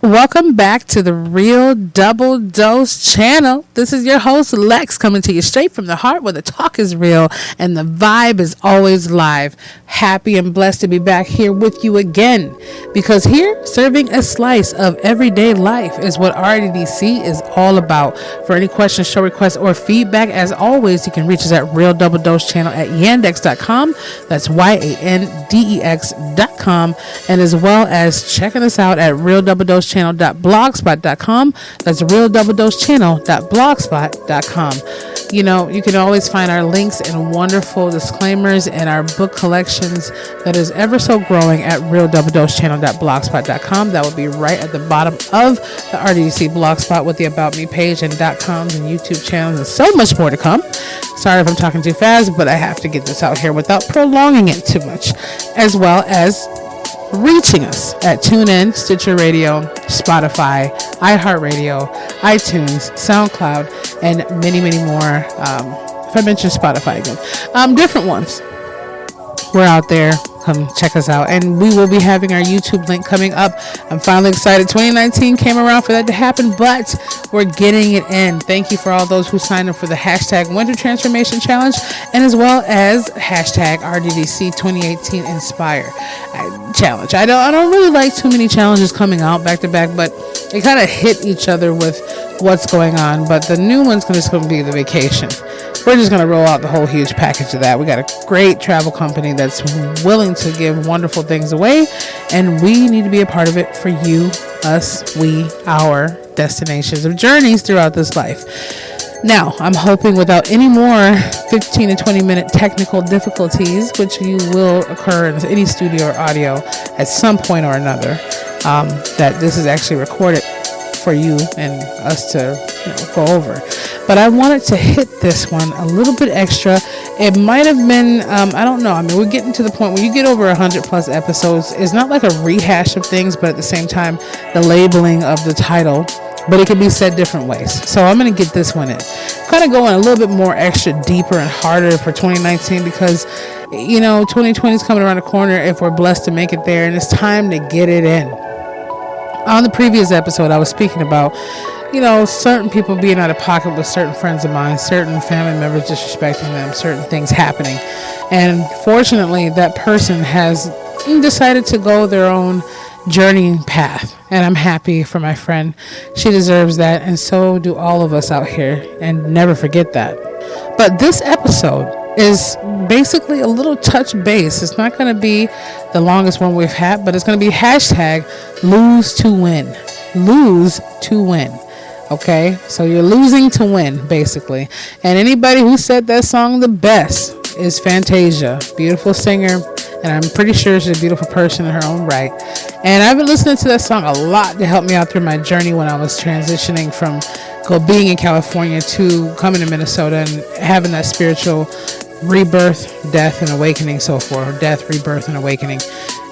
Welcome back to the Real Double Dose channel. This is your host, Lex, coming to you straight from the heart where the talk is real and the vibe is always live. Happy and blessed to be back here with you again, because here, serving a slice of everyday life is what RDDC is all about. For any questions, show requests, or feedback, as always, you can reach us at Real Double Dose channel at yandex.com. That's yandex.com. And as well as checking us out at Real Double Dose channel.blogspot.com. That's realdoubledosechannel.blogspot.com. You know, you can always find our links and wonderful disclaimers and our book collections that is ever so growing at realdoubledosechannel.blogspot.com. That will be right at the bottom of the RDC blogspot with the About Me page and .coms and YouTube channels and so much more to come. Sorry if I'm talking too fast, but I have to get this out here without prolonging it too much, as well as reaching us at TuneIn, Stitcher Radio, Spotify, iHeartRadio, iTunes, SoundCloud, and many, many more. If I mention Spotify again, different ones. We're out there. Come check us out. And we will be having our YouTube link coming up. I'm finally excited. 2019 came around for that to happen, but we're getting it in. Thank you for all those who signed up for the hashtag Winter Transformation Challenge, and as well as hashtag RDDC 2018 Inspire Challenge. I don't really like too many challenges coming out back to back, but they kind of hit each other with what's going on. But the new one's going to be the vacation. We're just going to roll out the whole huge package of that. We got a great travel company that's willing to give wonderful things away, and we need to be a part of it for you, us, we, our destinations of journeys throughout this life. Now, I'm hoping without any more 15 to 20 minute technical difficulties, which you will occur in any studio or audio at some point or another, that this is actually recorded for you and us to go over. But I wanted to hit this one a little bit extra. It might have been, I don't know. I mean, we're getting to the point where you get over 100 plus episodes. It's not like a rehash of things, but at the same time, the labeling of the title, but it can be said different ways. So I'm going to get this one in. Kind of going a little bit more extra deeper and harder for 2019 because, 2020 is coming around the corner if we're blessed to make it there, and it's time to get it in. On the previous episode, I was speaking about certain people being out of pocket with certain friends of mine, certain family members disrespecting them, certain things happening. And fortunately, that person has decided to go their own journey path. And I'm happy for my friend. She deserves that. And so do all of us out here. And never forget that. But this episode is basically a little touch base. It's not going to be the longest one we've had, but it's going to be hashtag lose to win. Lose to win. Okay, so you're losing to win, basically. And anybody who said that song the best is Fantasia. Beautiful singer, and I'm pretty sure she's a beautiful person in her own right. And I've been listening to that song a lot to help me out through my journey when I was transitioning from being in California to coming to Minnesota and having that spiritual rebirth, death, and awakening, so forth. Death, rebirth, and awakening.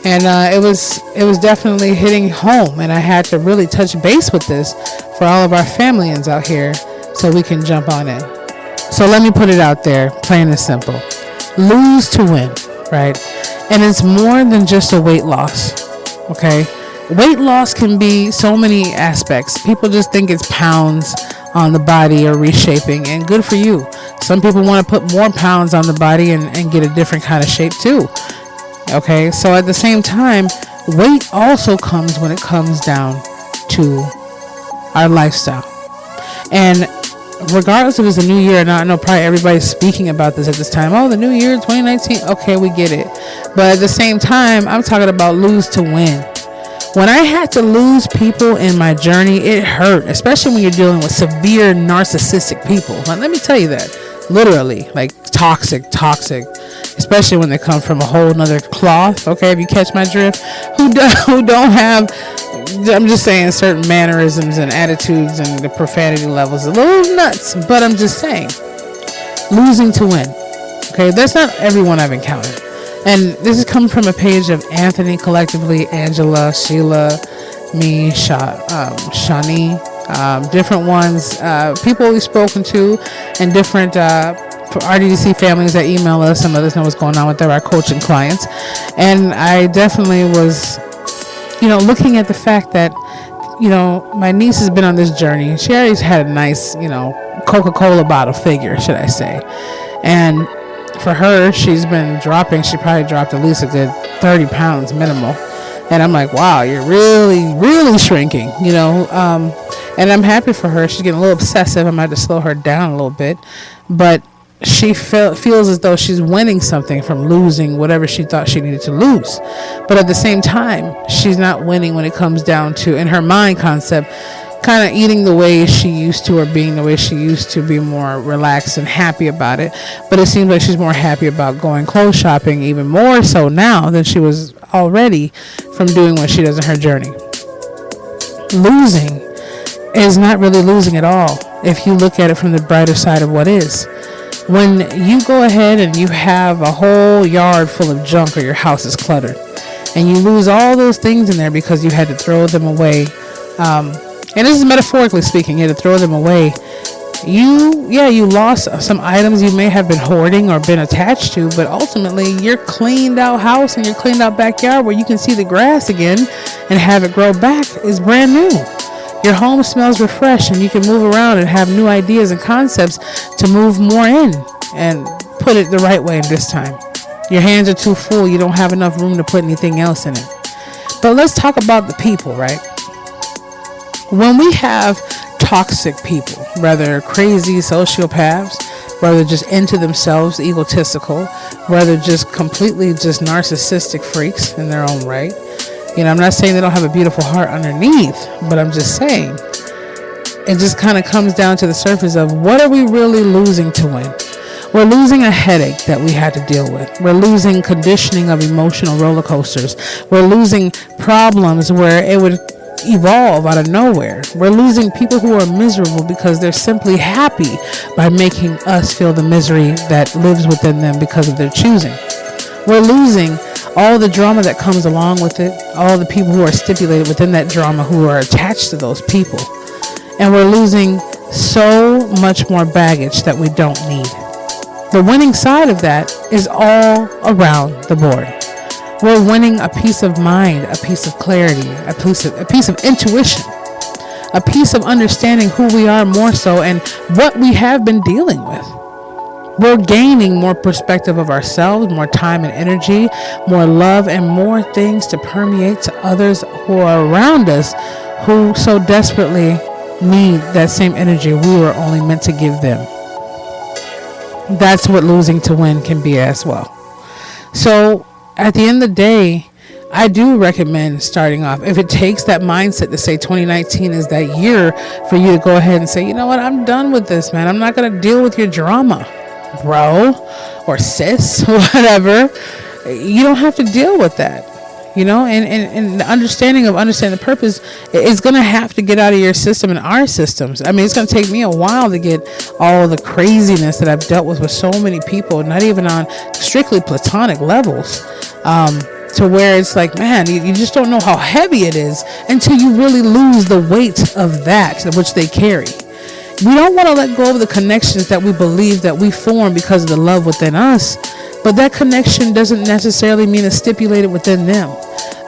And it was definitely hitting home, and I had to really touch base with this for all of our familians out here so we can jump on in. So let me put it out there, plain and simple. Lose to win, right? And it's more than just a weight loss, okay? Weight loss can be so many aspects. People just think it's pounds on the body or reshaping, and good for you. Some people want to put more pounds on the body and get a different kind of shape too. Okay, so at the same time, weight also comes when it comes down to our lifestyle. And regardless if it's a new year or not, I know probably everybody's speaking about this at this time. Oh, the new year, 2019. Okay, we get it. But at the same time, I'm talking about lose to win. When I had to lose people in my journey, it hurt, especially when you're dealing with severe narcissistic people. Like, let me tell you that. Literally, like toxic, especially when they come from a whole nother cloth. Okay, if you catch my drift, who don't have, I'm just saying, certain mannerisms and attitudes and the profanity levels a little nuts. But I'm just saying, losing to win. Okay, that's not everyone I've encountered. And this is coming from a page of Anthony, collectively, Angela, Sheila, me, Shani. Different ones, people we've spoken to, and different RDDC families that email us and let us know what's going on with our coaching clients. And I definitely was, looking at the fact that my niece has been on this journey. She always had a nice, Coca-Cola bottle figure, should I say. And for her, she's been dropping, she probably dropped at least a good 30 pounds minimal. And I'm like, wow, you're really, really shrinking, and I'm happy for her. She's getting a little obsessive. I might have to slow her down a little bit. But she feels as though she's winning something from losing whatever she thought she needed to lose. But at the same time, she's not winning when it comes down to, in her mind concept, kind of eating the way she used to, or being the way she used to, be more relaxed and happy about it. But it seems like she's more happy about going clothes shopping, even more so now than she was already, from doing what she does in her journey. Losing is not really losing at all if you look at it from the brighter side of what is. When you go ahead and you have a whole yard full of junk, or your house is cluttered, and you lose all those things in there because you had to throw them away, and this is metaphorically speaking, you had to throw them away, you lost some items you may have been hoarding or been attached to, but ultimately your cleaned out house and your cleaned out backyard, where you can see the grass again and have it grow back, is brand new. Your home smells refreshed, and you can move around and have new ideas and concepts to move more in and put it the right way this time. Your hands are too full. You don't have enough room to put anything else in it. But let's talk about the people, right? When we have toxic people, whether crazy sociopaths, whether just into themselves, egotistical, whether just completely just narcissistic freaks in their own right, I'm not saying they don't have a beautiful heart underneath, but I'm just saying it just kind of comes down to the surface of, what are we really losing to win? We're losing a headache that we had to deal with. We're losing conditioning of emotional roller coasters. We're losing problems where it would evolve out of nowhere. We're losing people who are miserable because they're simply happy by making us feel the misery that lives within them because of their choosing. We're losing all the drama that comes along with it, all the people who are stipulated within that drama, who are attached to those people. And we're losing so much more baggage that we don't need. The winning side of that is all around the board. We're winning a peace of mind, a piece of clarity, a piece of intuition, a piece of understanding who we are more so, and what we have been dealing with. We're gaining more perspective of ourselves, more time and energy, more love, and more things to permeate to others who are around us, who so desperately need that same energy we were only meant to give them. That's what losing to win can be as well. So at the end of the day, I do recommend starting off. If it takes that mindset to say 2019 is that year for you to go ahead and say, you know what, I'm done with this, man. I'm not going to deal with your drama, bro, or sis, whatever. You don't have to deal with that, and the understanding the purpose is going to have to get out of your system and our systems. I mean, it's going to take me a while to get all the craziness that I've dealt with so many people, not even on strictly platonic levels, to where it's like, man, you just don't know how heavy it is until you really lose the weight of that which they carry. We don't want to let go of the connections that we believe that we form because of the love within us, but that connection doesn't necessarily mean it's stipulated within them.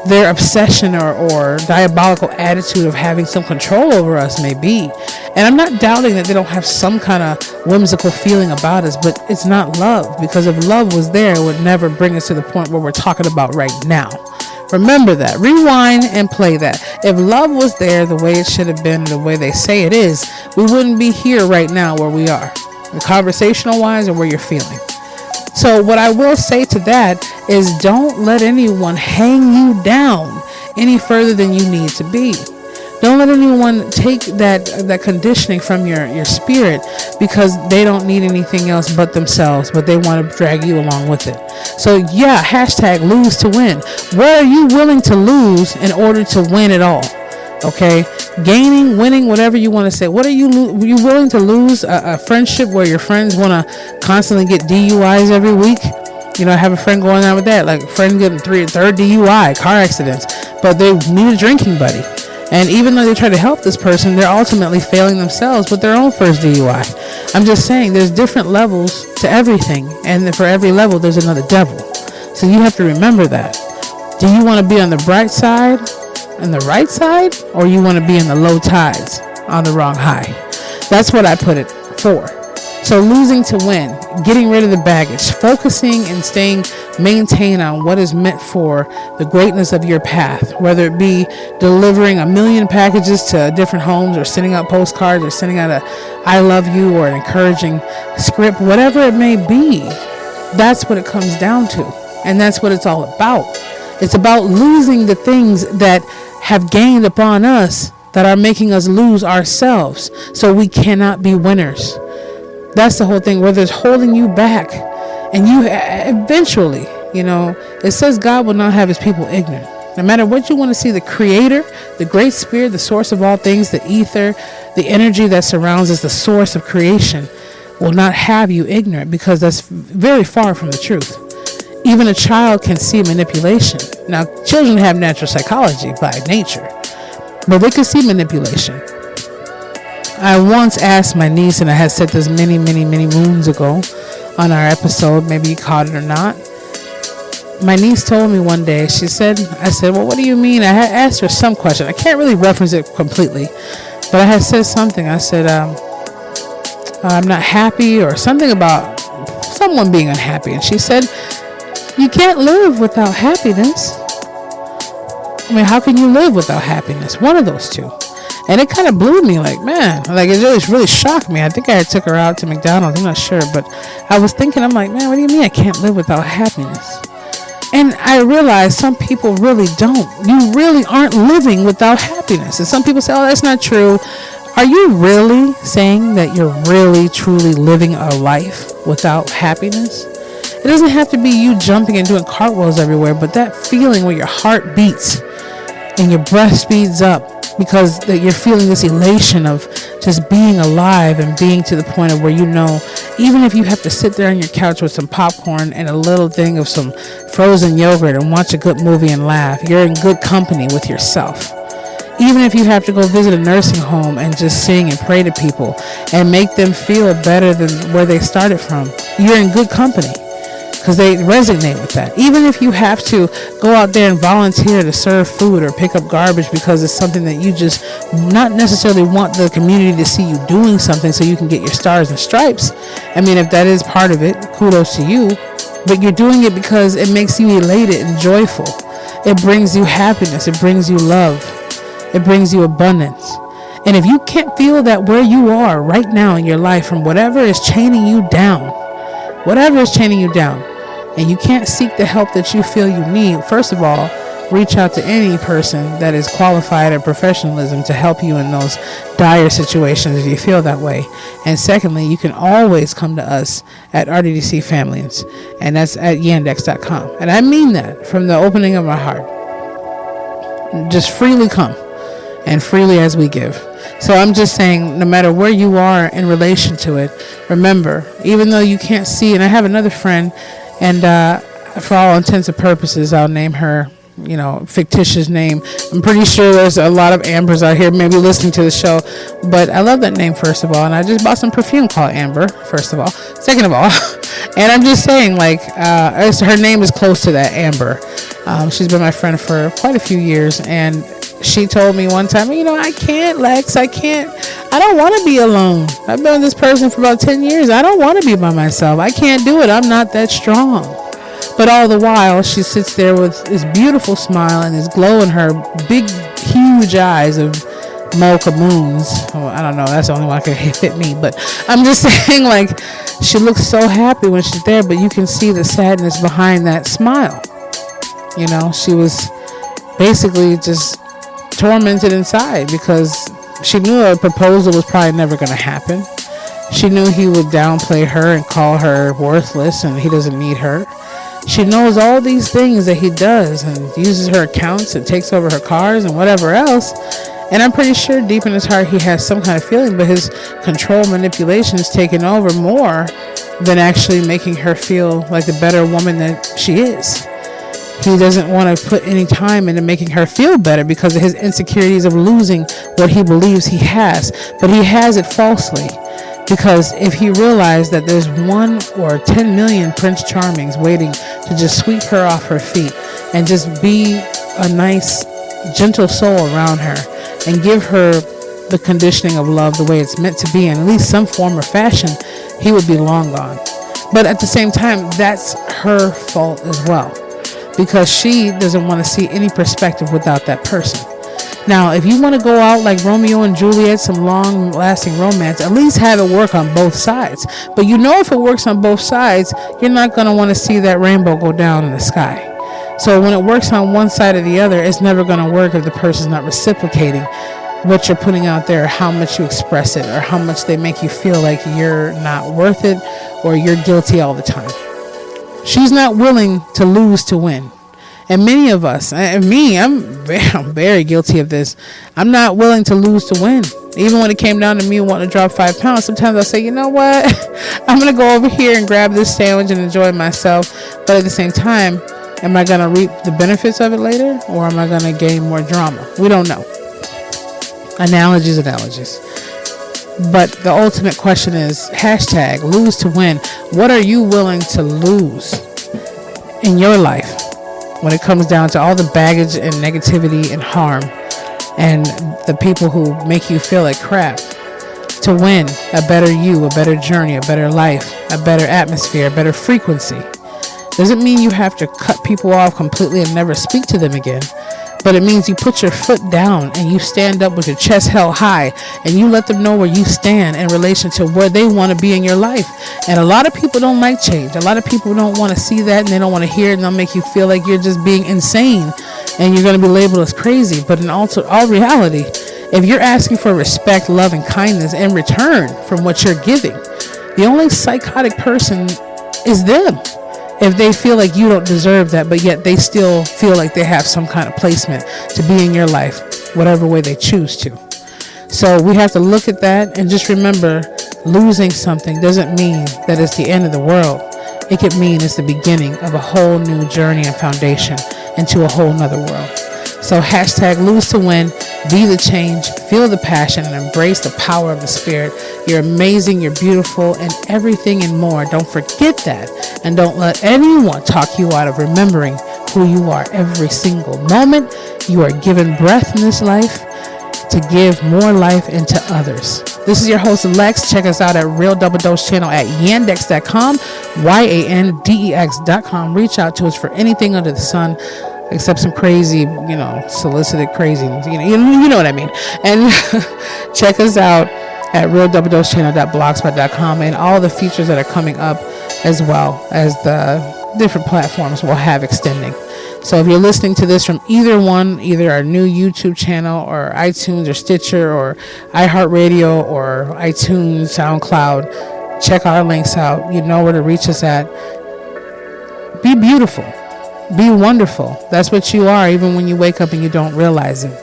Their obsession or diabolical attitude of having some control over us may be. And I'm not doubting that they don't have some kind of whimsical feeling about us, but it's not love, because if love was there, it would never bring us to the point where we're talking about right now. Remember that. Rewind and play that. If love was there the way it should have been, the way they say it is, we wouldn't be here right now where we are, conversational wise, or where you're feeling. So what I will say to that is, don't let anyone hang you down any further than you need to be. Don't let anyone take that conditioning from your spirit, because they don't need anything else but themselves, but they want to drag you along with it. So yeah, hashtag lose to win. What are you willing to lose in order to win it all? Okay, gaining, winning, whatever you want to say. What are you willing to lose? A friendship where your friends want to constantly get DUIs every week? I have a friend going on with that, like a friend getting third DUI, car accidents, but they need a drinking buddy. And even though they try to help this person, they're ultimately failing themselves with their own first DUI. I'm just saying, there's different levels to everything, and for every level, there's another devil. So you have to remember that. Do you want to be on the bright side, in the right side, or you want to be in the low tides on the wrong high. That's what I put it for. So losing to win, getting rid of the baggage, focusing and staying maintained on what is meant for the greatness of your path, whether it be delivering 1 million packages to different homes, or sending out postcards, or sending out a I love you or an encouraging script, whatever it may be. That's what it comes down to. And that's what it's all about. It's about losing the things that have gained upon us, that are making us lose ourselves, so we cannot be winners. That's the whole thing, whether it's holding you back. And you eventually, it says God will not have his people ignorant. No matter what you want to see, the creator, the great spirit, the source of all things, the ether, the energy that surrounds us, the source of creation, will not have you ignorant, because that's very far from the truth. Even a child can see manipulation. Now, children have natural psychology by nature, but they can see manipulation. I once asked my niece, and I had said this many, many, many moons ago on our episode, maybe you caught it or not. My niece told me one day, I said, well, what do you mean? I had asked her some question. I can't really reference it completely, but I had said something. I said, I'm not happy, or something about someone being unhappy. And she said, you can't live without happiness. I mean, how can you live without happiness? One of those two. And it kind of blew me, like, man, like it really shocked me. I think I took her out to McDonald's. I'm not sure, but I was thinking, I'm like, man, what do you mean I can't live without happiness? And I realized some people really don't. You really aren't living without happiness. And some people say, oh, that's not true. Are you really saying that you're really, truly living a life without happiness? It doesn't have to be you jumping and doing cartwheels everywhere, but that feeling where your heart beats and your breath speeds up, because that you're feeling this elation of just being alive and being to the point of where, even if you have to sit there on your couch with some popcorn and a little thing of some frozen yogurt and watch a good movie and laugh, you're in good company with yourself. Even if you have to go visit a nursing home and just sing and pray to people and make them feel better than where they started from, you're in good company, because they resonate with that. Even if you have to go out there and volunteer to serve food or pick up garbage because it's something that you just not necessarily want the community to see you doing something so you can get your stars and stripes. I mean, if that is part of it, kudos to you. But you're doing it because it makes you elated and joyful. It brings you happiness. It brings you love. It brings you abundance. And if you can't feel that where you are right now in your life, from whatever is chaining you down, and you can't seek the help that you feel you need, first of all, reach out to any person that is qualified at professionalism to help you in those dire situations if you feel that way. And secondly, you can always come to us at RDDC Families, and that's at yandex.com. And I mean that from the opening of my heart. Just freely come, and freely as we give. So I'm just saying, no matter where you are in relation to it, remember, even though you can't see, and I have another friend, and for all intents and purposes, I'll name her, fictitious name. I'm pretty sure there's a lot of Ambers out here maybe listening to the show, but I love that name, first of all, and I just bought some perfume called Amber, first of all. Second of all, and I'm just saying, her name is close to that, Amber. She's been my friend for quite a few years, and she told me one time, I can't, Lex, I don't want to be alone. I've been with this person for about 10 years. I don't want to be by myself. I can't do it. I'm not that strong. But all the while, she sits there with this beautiful smile and this glow in her big, huge eyes of mocha moons. Oh, I don't know. That's the only one that can fit me. But I'm just saying, she looks so happy when she's there, but you can see the sadness behind that smile. She was basically just tormented inside because she knew a proposal was probably never going to happen. She knew he would downplay her and call her worthless and he doesn't need her. She knows all these things that he does and uses her accounts and takes over her cars and whatever else. And I'm pretty sure deep in his heart he has some kind of feeling, but his control manipulation is taking over more than actually making her feel like the better woman that she is. He doesn't want to put any time into making her feel better because of his insecurities of losing what he believes he has. But he has it falsely. Because if he realized that there's 1 or 10 million Prince Charmings waiting to just sweep her off her feet and just be a nice gentle soul around her and give her the conditioning of love the way it's meant to be in at least some form or fashion, he would be long gone. But at the same time, that's her fault as well, because she doesn't want to see any perspective without that person. Now, if you want to go out like Romeo and Juliet, some long-lasting romance, at least have it work on both sides. But you know, if it works on both sides, you're not going to want to see that rainbow go down in the sky. So when it works on one side or the other, it's never going to work if the person's not reciprocating what you're putting out there, how much you express it, or how much they make you feel like you're not worth it or you're guilty all the time. She's not willing to lose to win. And many of us, and me, I'm very guilty of this. I'm not willing to lose to win. Even when it came down to me wanting to drop 5 pounds, sometimes I'll say, you know what? I'm going to go over here and grab this sandwich and enjoy myself. But at the same time, am I going to reap the benefits of it later? Or am I going to gain more drama? We don't know. Analogies. But the ultimate question is, hashtag lose to win. What are you willing to lose in your life when it comes down to all the baggage and negativity and harm and the people who make you feel like crap, to win a better you, a better journey, a better life, a better atmosphere, a better frequency? Doesn't mean you have to cut people off completely and never speak to them again. But it means you put your foot down and you stand up with your chest held high and you let them know where you stand in relation to where they want to be in your life. And a lot of people don't like change. A lot of people don't want to see that, and they don't want to hear it, and they'll make you feel like you're just being insane and you're going to be labeled as crazy. But in all reality, if you're asking for respect, love, and kindness in return from what you're giving, the only psychotic person is them. If they feel like you don't deserve that, but yet they still feel like they have some kind of placement to be in your life, whatever way they choose to. So we have to look at that and just remember, losing something doesn't mean that it's the end of the world. It could mean it's the beginning of a whole new journey and foundation into a whole nother world. So hashtag lose to win, be the change, feel the passion, and embrace the power of the spirit. You're amazing, you're beautiful, and everything and more. Don't forget that. And don't let anyone talk you out of remembering who you are every single moment. You are given breath in this life to give more life into others. This is your host, Lex. Check us out at Real Double Dose channel at yandex.com, yandex.com. Reach out to us for anything under the sun, except some crazy, solicited crazy, you know what I mean. And check us out at realdoubledosechannel.blogspot.com and all the features that are coming up, as well as the different platforms we'll have extending. So if you're listening to this from either our new YouTube channel or iTunes or Stitcher or iHeartRadio or iTunes, SoundCloud, check our links out. You know where to reach us at. Be beautiful. Be wonderful. That's what you are, even when you wake up and you don't realize it.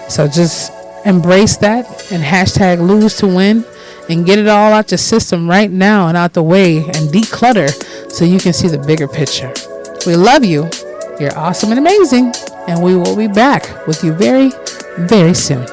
So just embrace that and hashtag lose to win and get it all out your system right now and out the way and declutter so you can see the bigger picture. We love you. You're awesome and amazing. And we will be back with you very, very soon.